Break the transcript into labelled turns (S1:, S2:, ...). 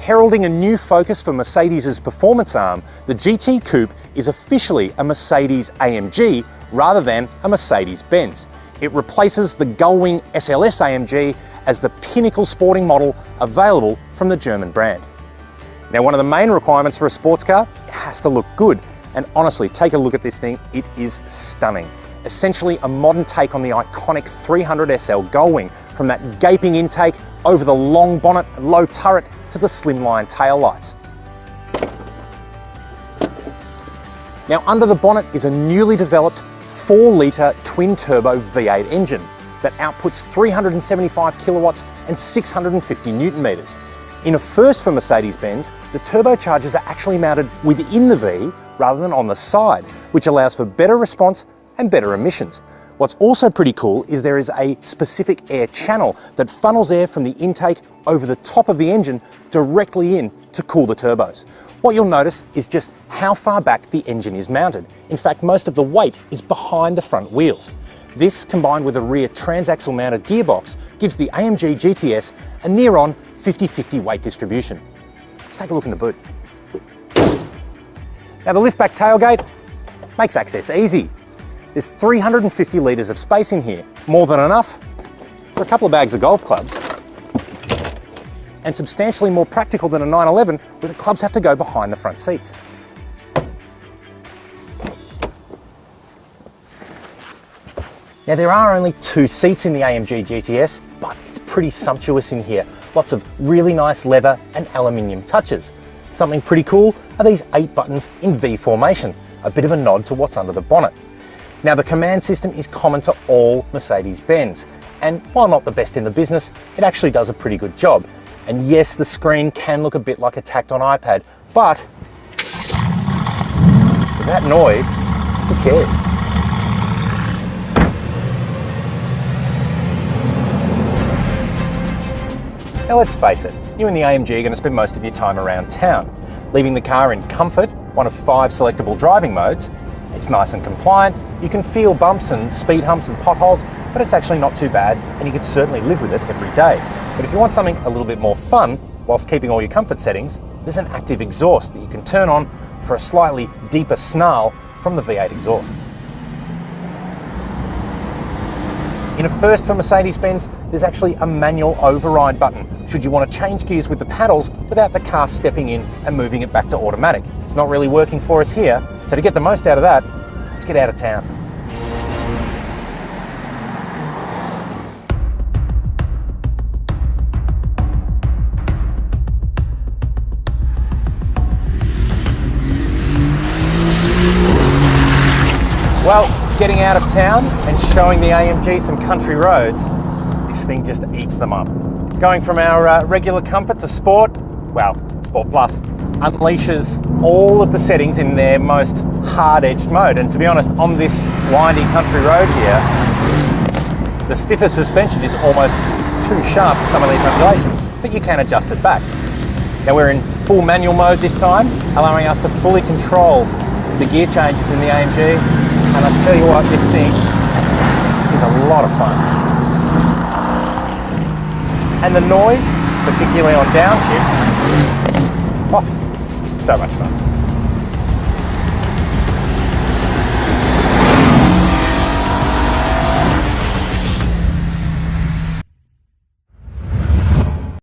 S1: Heralding a new focus for Mercedes' performance arm, the GT Coupe is officially a Mercedes AMG rather than a Mercedes-Benz. It replaces the Gullwing SLS AMG as the pinnacle sporting model available from the German brand. Now, one of the main requirements for a sports car, it has to look good. And honestly, take a look at this thing, it is stunning. Essentially a modern take on the iconic 300 SL Gullwing, from that gaping intake over the long bonnet and low turret to the slimline taillights. Now, under the bonnet is a newly developed 4-litre twin-turbo V8 engine that outputs 375 kilowatts and 650 newton meters. In a first for Mercedes-Benz, the turbochargers are actually mounted within the V rather than on the side, which allows for better response and better emissions. What's also pretty cool is there is a specific air channel that funnels air from the intake over the top of the engine directly in to cool the turbos. What you'll notice is just how far back the engine is mounted. In fact, most of the weight is behind the front wheels. This, combined with a rear transaxle mounted gearbox, gives the AMG GT S a near-on 50-50 weight distribution. Let's take a look in the boot. Now, the liftback tailgate makes access easy. There's 350 litres of space in here, more than enough for a couple of bags of golf clubs, and substantially more practical than a 911, where the clubs have to go behind the front seats. Now, there are only 2 seats in the AMG GT S, but it's pretty sumptuous in here. Lots of really nice leather and aluminium touches. Something pretty cool are these 8 buttons in V formation, a bit of a nod to what's under the bonnet. Now, the command system is common to all Mercedes-Benz, and while not the best in the business, it actually does a pretty good job. And yes, the screen can look a bit like a tacked-on iPad, but with that noise, who cares? Now, let's face it, you and the AMG are going to spend most of your time around town, leaving the car in comfort, one of 5 selectable driving modes. It's nice and compliant, you can feel bumps and speed humps and potholes, but it's actually not too bad, and you could certainly live with it every day. But if you want something a little bit more fun, whilst keeping all your comfort settings, there's an active exhaust that you can turn on for a slightly deeper snarl from the V8 exhaust. In a first for Mercedes-Benz, there's actually a manual override button should you want to change gears with the paddles without the car stepping in and moving it back to automatic. It's not really working for us here, so to get the most out of that, let's get out of town. Well, getting out of town and showing the AMG some country roads, this thing just eats them up. Going from our regular comfort to sport, well, Sport Plus, unleashes all of the settings in their most hard-edged mode. And to be honest, on this windy country road here, the stiffer suspension is almost too sharp for some of these undulations, but you can adjust it back. Now, we're in full manual mode this time, allowing us to fully control the gear changes in the AMG. And I tell you what, this thing is a lot of fun. And the noise, particularly on downshifts, oh, so much fun.